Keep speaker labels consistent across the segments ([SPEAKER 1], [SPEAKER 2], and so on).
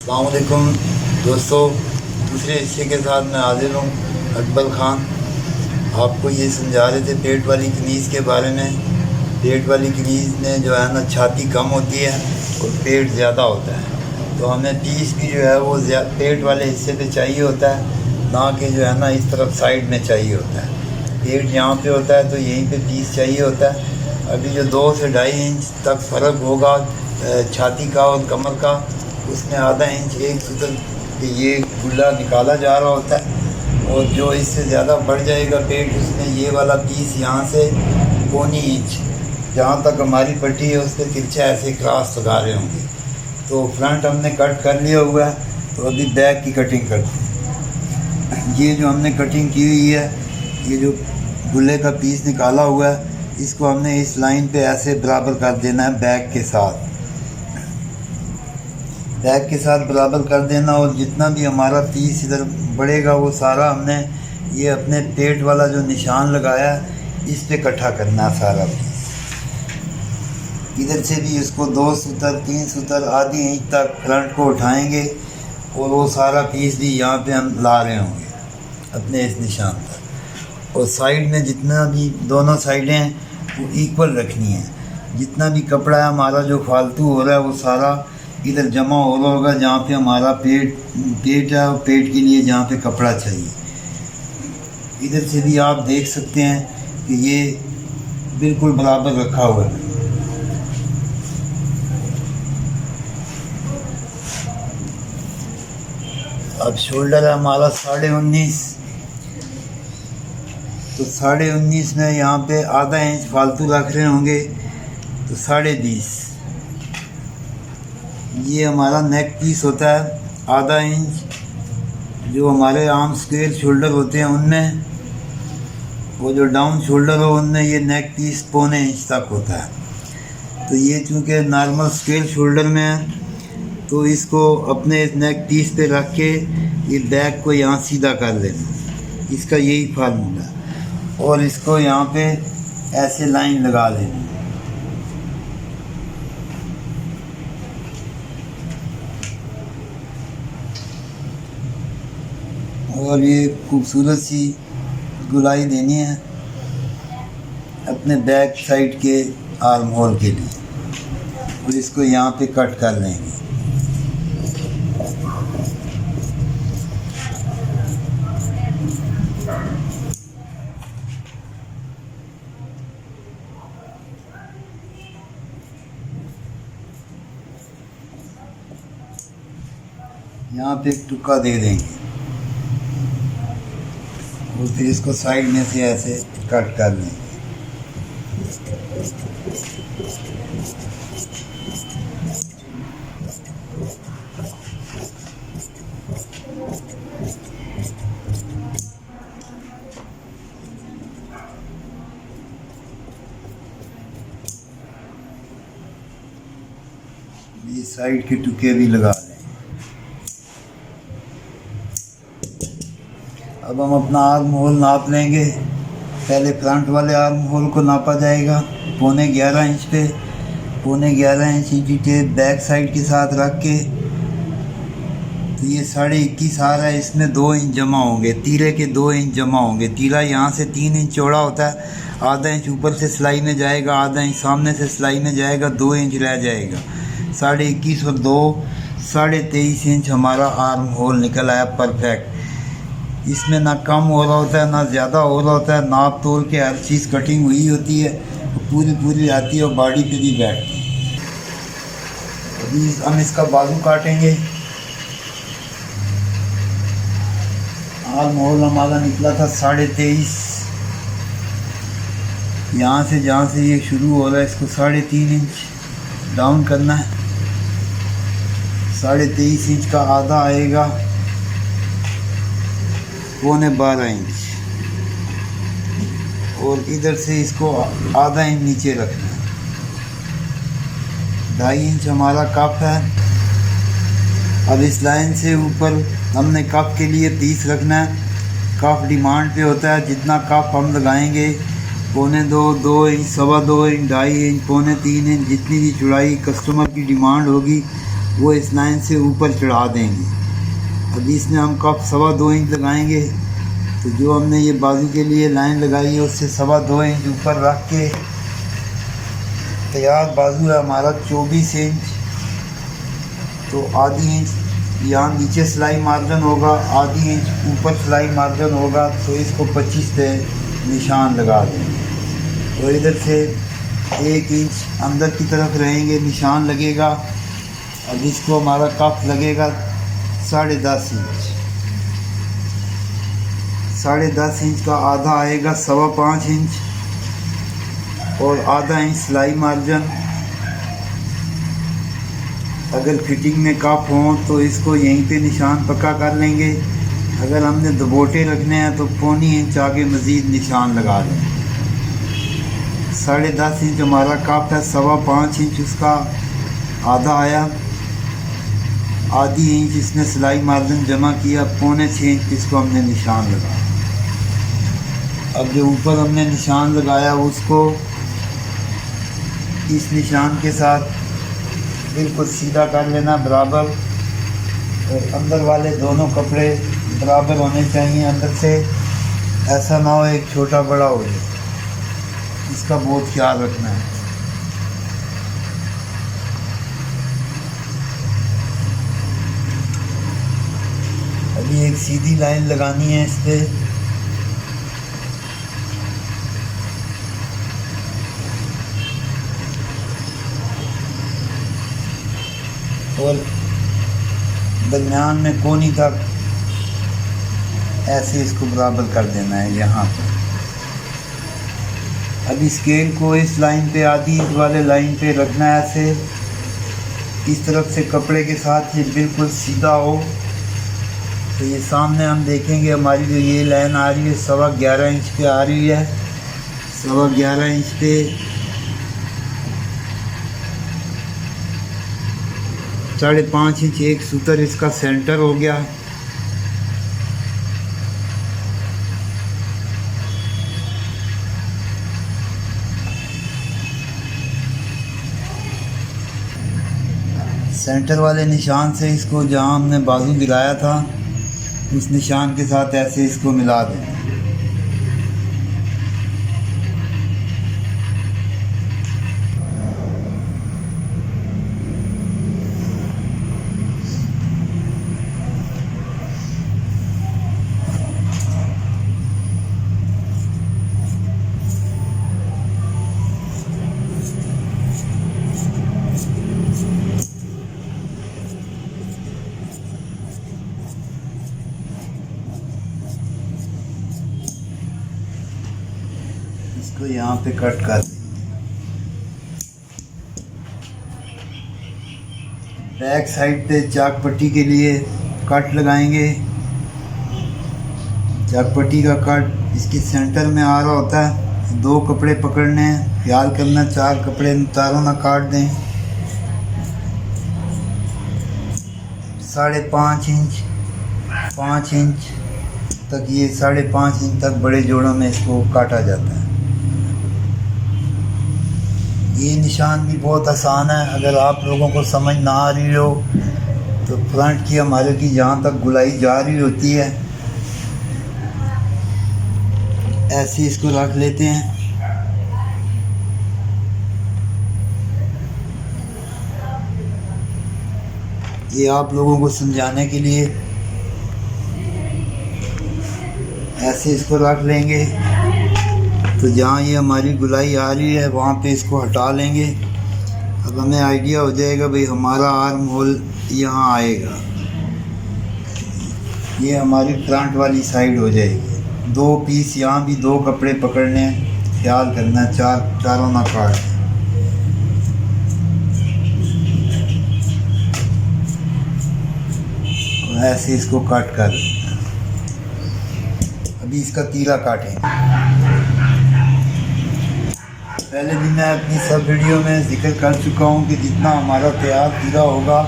[SPEAKER 1] अस्सलाम वालेकुम दोस्तों, दूसरे हिस्से के साथ मैं हाजिर हूँ। अकबर ख़ान आपको ये समझा रहे थे पेट वाली कनीज़ के बारे में। पेट वाली कनीज़ में जो है ना छाती कम होती है और पेट ज़्यादा होता है, तो हमें पीस भी जो है वो पेट वाले हिस्से पे चाहिए होता है, ना कि जो है ना इस तरफ साइड में चाहिए होता है। पेट यहाँ पे होता है तो यहीं पे पीस चाहिए होता है। अभी जो 2 से 2.5 इंच तक फ़र्क होगा छाती का और कमर का, उसमें आधा इंच एक सूत्र ये गुल्ला निकाला जा रहा होता है, और जो इससे ज़्यादा बढ़ जाएगा पेट, उसमें ये वाला पीस यहाँ से 1.25 इंच जहाँ तक हमारी पट्टी है उस पर तिरछा ऐसे क्रॉस लगा रहे होंगे। तो फ्रंट हमने कट कर लिया हुआ है, तो अभी बैक की कटिंग करते हैं। ये जो हमने कटिंग की हुई है, ये जो गुल्ले का पीस निकाला हुआ है, इसको हमने इस लाइन पे ऐसे बराबर कर देना है बैक के साथ। बैक के साथ बराबर कर देना, और जितना भी हमारा पीस इधर बढ़ेगा वो सारा हमने ये अपने पेट वाला जो निशान लगाया है इस पे इकट्ठा करना है सारा पीस। इधर से भी इसको 2 सूत्र 3 सूत्र आधी इंच तक फ्रंट को उठाएंगे, और वो सारा पीस भी यहाँ पे हम ला रहे होंगे अपने इस निशान पर। और साइड में जितना भी दोनों साइडें हैं वो इक्वल रखनी है। जितना भी कपड़ा है हमारा जो फालतू हो रहा है वो सारा इधर जमा हो रहा होगा जहाँ पे हमारा पेट है, और पेट के लिए जहाँ पे कपड़ा चाहिए। इधर से भी आप देख सकते हैं कि ये बिल्कुल बराबर रखा हुआ है। अब शोल्डर है हमारा 19.5, तो 19.5 में यहाँ पे आधा इंच फालतू रख रहे होंगे, तो 20.5 ये हमारा नेक पीस होता है। आधा इंच जो हमारे आर्म स्क्वेयर शोल्डर होते हैं उनमें, वो जो डाउन शोल्डर हो उनमें ये नेक पीस 1.25 इंच तक होता है। तो ये चूँकि नॉर्मल स्क्वेयर शोल्डर में है, तो इसको अपने नेक पीस पे रख के ये बैक को यहाँ सीधा कर लेना, इसका यही फार्मूला है। और इसको यहाँ पे ऐसे लाइन लगा लेनी। और ये खूबसूरत सी गुलाई देनी है अपने बैक साइड के आर्म होल के लिए, और इसको यहाँ पे कट कर लेंगे। यहाँ पे एक टुक्का दे देंगे, और फिर इसको साइड में से ऐसे कट कर लेंगे। ये साइड के टुके भी लगा लें। अब हम अपना आर्म होल नाप लेंगे। पहले फ्रंट वाले आर्म होल को नापा जाएगा 11.25 इंच पे। 11.25 इंच के बैक साइड के साथ रख के, तो ये 21.5 आ रहा है, इसमें 2 इंच जमा होंगे, तीरे के 2 इंच जमा होंगे। तीरा यहाँ से 3 इंच चौड़ा होता है, आधा इंच ऊपर से सिलाई में जाएगा, आधा इंच सामने से सिलाई में जाएगा, 2 इंच रह जाएगा। 21.5 और 2 23.5 इंच हमारा आर्म होल निकल आया परफेक्ट। इसमें ना कम हो रहा होता है ना ज़्यादा हो रहा होता है। नाप तोल के हर चीज़ कटिंग हुई होती है, पूरी आती है और बॉडी पे भी बैठती है। अभी हम इसका बाजू काटेंगे। आर्म होल हमारा निकला था 23.5। यहाँ से जहाँ से ये शुरू हो रहा है इसको 3.5 इंच डाउन करना है। 23.5 इंच का आधा आएगा 12.25 इंच, और इधर से इसको आधा इंच नीचे रखना है। 2.5 इंच हमारा कप है। अब इस लाइन से ऊपर हमने कप के लिए पीस रखना है। कप डिमांड पे होता है, जितना कप हम लगाएंगे 1.25, 2 इंच, 2.25 इंच, 2.5 इंच, 2.25, 3 इंच, जितनी भी चौड़ाई कस्टमर की डिमांड होगी वो इस लाइन से ऊपर चढ़ा देंगे। अभी इसमें हम कप 2.25 इंच लगाएंगे, तो जो हमने ये बाजू के लिए लाइन लगाई है उससे 2.25 इंच ऊपर रख के तैयार बाजू है हमारा 24 इंच, तो आधी इंच यहाँ नीचे सिलाई मार्जिन होगा, आधी इंच ऊपर सिलाई मार्जिन होगा, तो इसको 25 पे निशान लगा देंगे। और इधर से 1 इंच अंदर की तरफ रहेंगे, निशान लगेगा। अब इसको हमारा कप लगेगा 10.5 इंच। 10.5 इंच का आधा आएगा 5.25 इंच, और आधा इंच सिलाई मार्जिन। अगर फिटिंग में कप हों तो इसको यहीं पे निशान पक्का कर लेंगे। अगर हमने दबोटे रखने हैं तो 1.25 इंच आगे मज़ीद निशान लगा दें। 10.5 इंच हमारा कप है, 5.25 इंच उसका आधा आया, आधी इंच इसने सिलाई मार्जिन जमा किया, 5.25 इंच इसको हमने निशान लगाया। अब जो ऊपर हमने निशान लगाया उसको इस निशान के साथ बिल्कुल सीधा कर लेना बराबर, और अंदर वाले दोनों कपड़े बराबर होने चाहिए अंदर से, ऐसा ना हो एक छोटा बड़ा हो जाए, इसका बहुत ख्याल रखना है। अभी एक सीधी लाइन लगानी है इस पे, और दरमियान में कोनी तक ऐसे इसको बराबर कर देना है यहाँ पर। अभी स्केल को इस लाइन पे, आधी इंच वाले लाइन पे रखना है ऐसे, इस तरफ से कपड़े के साथ ये बिल्कुल सीधा हो। तो ये सामने हम देखेंगे हमारी जो ये लाइन आ रही है 11.25 इंच पे आ रही है, 11.25 इंच पे 5.5 इंच एक सूतर इसका सेंटर हो गया। सेंटर वाले निशान से इसको जहाँ हमने बाजू गिराया था उस निशान के साथ ऐसे इसको मिला दें। इसको यहाँ पे कट कर दें। बैक साइड पे चाक पट्टी के लिए कट लगाएंगे। चाक पट्टी का कट इसके सेंटर में आ रहा होता है। 2 कपड़े पकड़ने हैं, ख्याल करना 4 कपड़े तारों ना काट दें। 5.5 इंच 5 इंच तक, ये 5.5 इंच तक बड़े जोड़ों में इसको काटा जाता है। ये निशान भी बहुत आसान है। अगर आप लोगों को समझ ना आ रही हो तो फ्रंट की हमारे की जहाँ तक गुलाई जा रही होती है ऐसे इसको रख लेते हैं। ये आप लोगों को समझाने के लिए ऐसे इसको रख लेंगे। तो जहाँ ये हमारी गुलाई आ रही है वहाँ पे इसको हटा लेंगे। अब हमें आइडिया हो जाएगा भाई हमारा आर्म होल यहाँ आएगा। ये हमारी फ्रंट वाली साइड हो जाएगी। 2 पीस यहाँ भी 2 कपड़े पकड़ने हैं, ख्याल करना चारों ना काट। ऐसे इसको कट कर, अभी इसका तीरा काटें। पहले भी मैं अपनी सब वीडियो में जिक्र कर चुका हूँ कि जितना हमारा तैयार तीरा होगा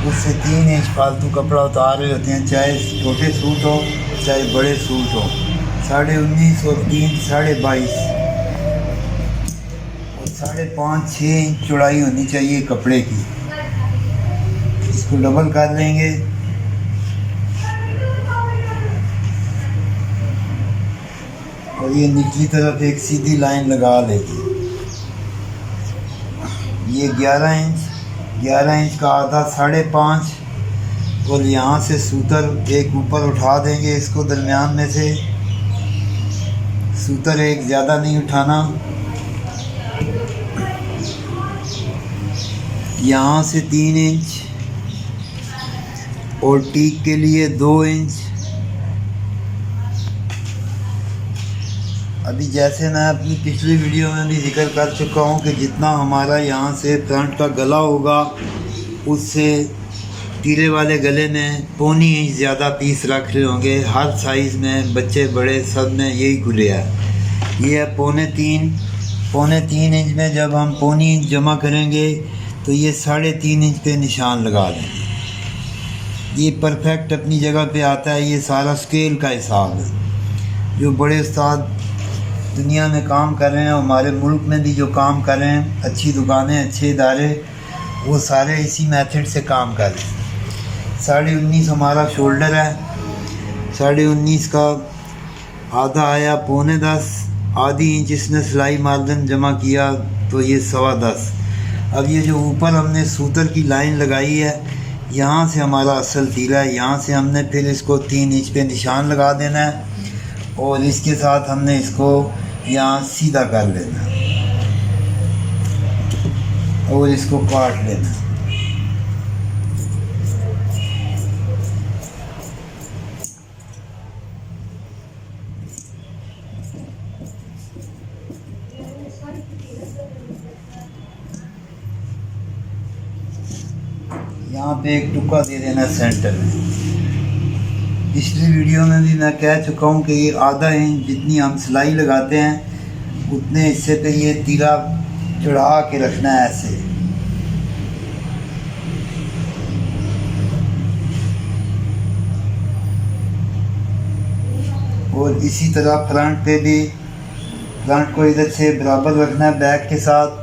[SPEAKER 1] उससे 3 इंच फालतू कपड़ा उतार रहे होते हैं, चाहे छोटे सूट हो चाहे बड़े सूट हो। 19.5 और 3 22.5 और 5.5-6 इंच चौड़ाई होनी चाहिए कपड़े की। इसको डबल कर लेंगे। और ये निचली तरफ एक सीधी लाइन लगा लेंगे। ये 11 इंच का आधा 5.5, और यहाँ से सूतर एक ऊपर उठा देंगे इसको दरमियान में से। सूतर एक ज़्यादा नहीं उठाना। यहाँ से 3 इंच और टीक के लिए 2 इंच। अभी जैसे मैं अपनी पिछली वीडियो में भी जिक्र कर चुका हूँ कि जितना हमारा यहाँ से फ्रंट का गला होगा उससे तीरे वाले गले में 1.25 इंच ज़्यादा पीस रख रहे होंगे। हर साइज़ में बच्चे बड़े सब में यही खुले है। ये है 3.5 इंच में जब हम 1.25 इंच जमा करेंगे तो ये 3.5 इंच पे निशान लगा देंगे। ये परफेक्ट अपनी जगह पे आता है। ये सारा स्केल का हिसाब है। जो बड़े उस्ताद दुनिया में काम कर रहे हैं, हमारे मुल्क में भी जो काम कर रहे हैं, अच्छी दुकानें, अच्छे इदारे, वो सारे इसी मेथड से काम कर रहे हैं। 19.5 हमारा शोल्डर है। 19.5 का आधा आया 9.25, आधी इंच इसने सिलाई मार्जिन जमा किया तो ये 10.25। अब ये जो ऊपर हमने सूतर की लाइन लगाई है, यहाँ से हमारा असल तीरा है। यहाँ से हमने फिर इसको 3 इंच पे निशान लगा देना है और इसके साथ हमने इसको यहाँ सीधा कर लेना और इसको काट लेना। यहाँ पे एक टुकड़ा दे देना सेंटर में। पिछली वीडियो में भी मैं कह चुका हूँ कि ये आधा इंच जितनी हम सिलाई लगाते हैं उतने हिस्से पे ये तीरा चढ़ा के रखना है ऐसे। और इसी तरह फ्रंट पे भी, फ्रंट को इधर से बराबर रखना है बैक के साथ।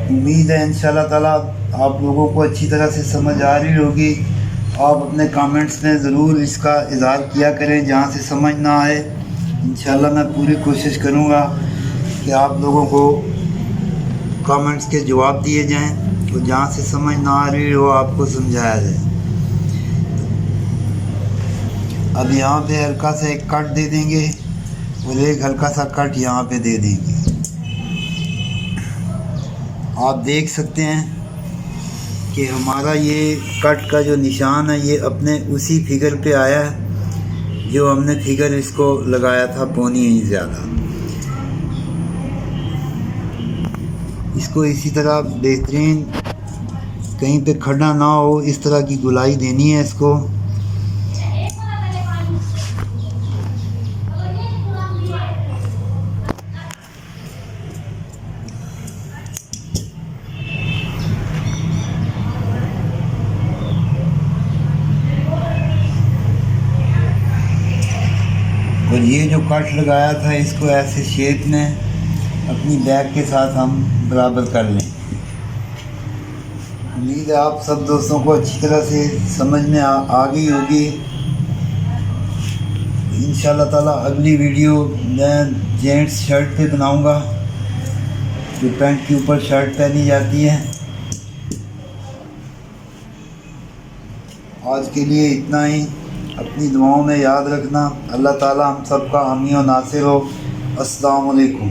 [SPEAKER 1] उम्मीद है इंशाल्लाह ताला आप लोगों को अच्छी तरह से समझ आ रही होगी। आप अपने कमेंट्स में ज़रूर इसका इज़हार किया करें जहाँ से समझ ना आए। इंशाल्लाह मैं पूरी कोशिश करूँगा कि आप लोगों को कमेंट्स के जवाब दिए जाएं और जहाँ से समझ ना आ रही हो आपको समझाया जाए। अब यहाँ पे हल्का सा एक कट दे देंगे और एक हल्का सा कट यहाँ पे दे देंगे। आप देख सकते हैं कि हमारा ये कट का जो निशान है ये अपने उसी फिगर पे आया है जो हमने फिगर इसको लगाया था 1.25 इंच ज़्यादा। इसको इसी तरह बेहतरीन कहीं पे खड़ा ना हो इस तरह की गुलाई देनी है इसको। और ये जो कट लगाया था इसको ऐसे शेप में अपनी बैग के साथ हम बराबर कर लें। उम्मीद है आप सब दोस्तों को अच्छी तरह से समझ में आ गई होगी। इंशाल्लाह ताला अगली वीडियो मैं जेंट्स शर्ट पे बनाऊंगा जो पैंट के ऊपर शर्ट पहनी जाती है। आज के लिए इतना ही। अपनी दुआओं में याद रखना। अल्लाह ताला हम सब का हामी और नासिर हो। अस्सलाम वालेकुम।